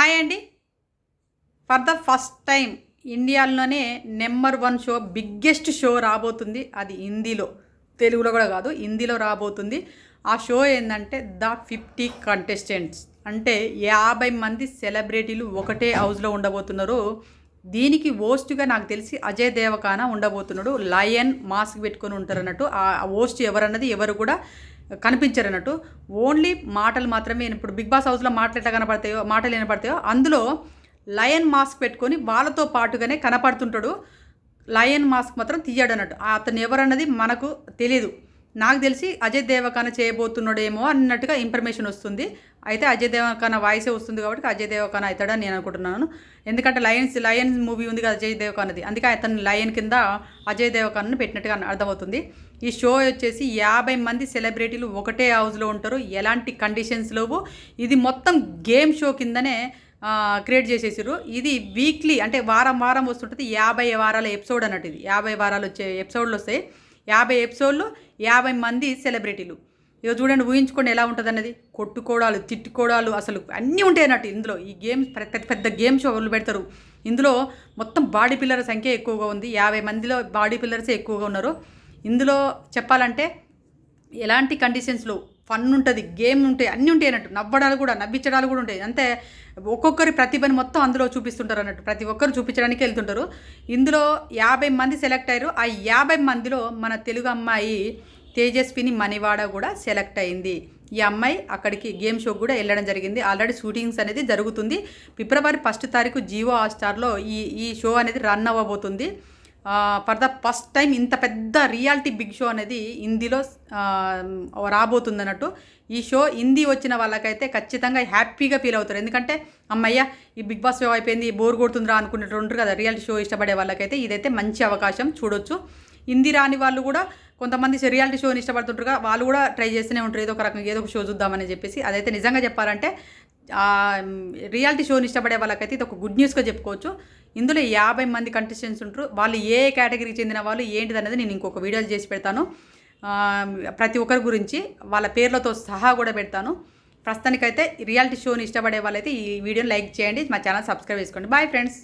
Hi అండి. For the first time ఇండియాలోనే number 1 show, biggest show రాబోతుంది. అది హిందీలో, తెలుగులో కూడా కాదు, హిందీలో రాబోతుంది. ఆ షో ఏంటంటే ద 50 కంటెస్టెంట్స్. అంటే 50 మంది సెలబ్రిటీలు ఒకటే హౌస్లో ఉండబోతున్నారు. దీనికి హోస్ట్గా నాకు తెలిసి అజయ్ దేవకాన ఉండబోతున్నాడు. లయన్ మాస్క్ పెట్టుకొని ఉంటారు అన్నట్టు. ఆ హోస్ట్ ఎవరన్నది ఎవరు కూడా కనిపించరు అన్నట్టు. ఓన్లీ మాటలు మాత్రమే. ఇప్పుడు బిగ్ బాస్ హౌస్లో మాటలు ఎట్లా కనపడతాయో, మాటలు వినపడతాయో, అందులో లయన్ మాస్క్ పెట్టుకొని వాళ్ళతో పాటుగానే కనపడుతుంటాడు. లయన్ మాస్క్ మాత్రం తీయడు అన్నట్టు. అతను ఎవరన్నది మనకు తెలియదు. నాకు తెలిసి అజయ్ దేవకాన చేయబోతున్నాడేమో అన్నట్టుగా ఇన్ఫర్మేషన్ వస్తుంది. అయితే అజయ్ దేవకాన వాయిసే వస్తుంది కాబట్టి అజయ్ దేవకాన అవుతాడని నేను అనుకుంటున్నాను. ఎందుకంటే లయన్ మూవీ ఉంది కదా అజయ్ దేవకానది, అందుకే అతను లయన్ కింద అజయ్ దేవకానని పెట్టినట్టుగా అర్థమవుతుంది. ఈ షో వచ్చేసి 50 మంది సెలబ్రిటీలు ఒకటే హౌస్లో ఉంటారు. ఎలాంటి కండిషన్స్ లేవు. ఇది మొత్తం గేమ్ షో కిందనే క్రియేట్ చేసేసారు. ఇది వీక్లీ అంటే వారం వారం వస్తుంటుంది. 50 వారాల ఎపిసోడ్ అన్నట్టు. ఇది 50 వారాలు వచ్చే ఎపిసోడ్లు వస్తాయి. 50 ఎపిసోడ్లు, 50 మంది సెలబ్రిటీలు. ఇక చూడండి, ఊహించుకోండి ఎలా ఉంటుంది అన్నది. కొట్టుకోవడాలు, తిట్టుకోవడాలు, అసలు అన్నీ ఉంటాయి అన్నట్టు ఇందులో. ఈ గేమ్ పెద్ద పెద్ద గేమ్ షోలు పెడతారు. ఇందులో మొత్తం బాడీ పిల్లర్ సంఖ్య ఎక్కువగా ఉంది. 50 మందిలో బాడీ పిల్లర్సే ఎక్కువగా ఉన్నారు. ఇందులో చెప్పాలంటే ఎలాంటి కండిషన్స్లో ఫన్ ఉంటుంది, గేమ్ ఉంటాయి, అన్నీ ఉంటాయి అన్నట్టు. నవ్వడాలు కూడా, నవ్వించడాలు కూడా ఉంటాయి. అంతే ఒక్కొక్కరి ప్రతిభని మొత్తం అందులో చూపిస్తుంటారు అన్నట్టు. ప్రతి ఒక్కరు చూపించడానికి వెళ్తుంటారు. ఇందులో 50 మంది సెలెక్ట్ అయ్యారు. ఆ 50 మందిలో మన తెలుగు అమ్మాయి తేజస్విని మణివాడ కూడా సెలెక్ట్ అయింది. ఈ అమ్మాయి అక్కడికి గేమ్ షోకి కూడా వెళ్ళడం జరిగింది. ఆల్రెడీ షూటింగ్స్ అనేది జరుగుతుంది. ఫిబ్రవరి 1 తారీఖు జియో హాట్‌స్టార్లో ఈ షో అనేది రన్ అవ్వబోతుంది. ఫర్ ద ఫస్ట్ టైం ఇంత పెద్ద రియాలిటీ బిగ్ షో అనేది హిందీలో రాబోతుంది అన్నట్టు. ఈ షో హిందీ వచ్చిన వాళ్ళకైతే ఖచ్చితంగా హ్యాపీగా ఫీల్ అవుతారు. ఎందుకంటే అమ్మయ్య, ఈ బిగ్ బాస్ షో అయిపోయింది, బోర్ కొడుతుందిరా అనుకునేటట్టు ఉంటారు కదా. రియాలిటీ షో ఇష్టపడే వాళ్ళకైతే ఇదైతే మంచి అవకాశం, చూడొచ్చు. హిందీ రాని వాళ్ళు కూడా కొంతమంది రియాలిటీ షోని ఇష్టపడుతుంటారు, వాళ్ళు కూడా ట్రై చేస్తూనే ఉంటారు. ఏదో ఒక రకంగా ఏదో ఒక షో చూద్దామని చెప్పేసి. అదైతే నిజంగా చెప్పాలంటే రియాలిటీ షోని ఇష్టపడే వాళ్ళకైతే ఇది ఒక గుడ్ న్యూస్గా చెప్పుకోవచ్చు. ఇందులో 50 మంది కంటెస్టెంట్స్ ఉంటారు. వాళ్ళు ఏ కేటగిరీకి చెందిన వాళ్ళు ఏంటిది అనేది నేను ఇంకొక వీడియోలు చేసి పెడతాను. ప్రతి ఒక్కరి గురించి వాళ్ళ పేర్లతో సహా కూడా పెడతాను. ప్రస్తుతానికైతే రియాలిటీ షోని ఇష్టపడే వాళ్ళైతే ఈ వీడియోని లైక్ చేయండి, మా ఛానల్ సబ్స్క్రైబ్ చేసుకోండి. Bye friends.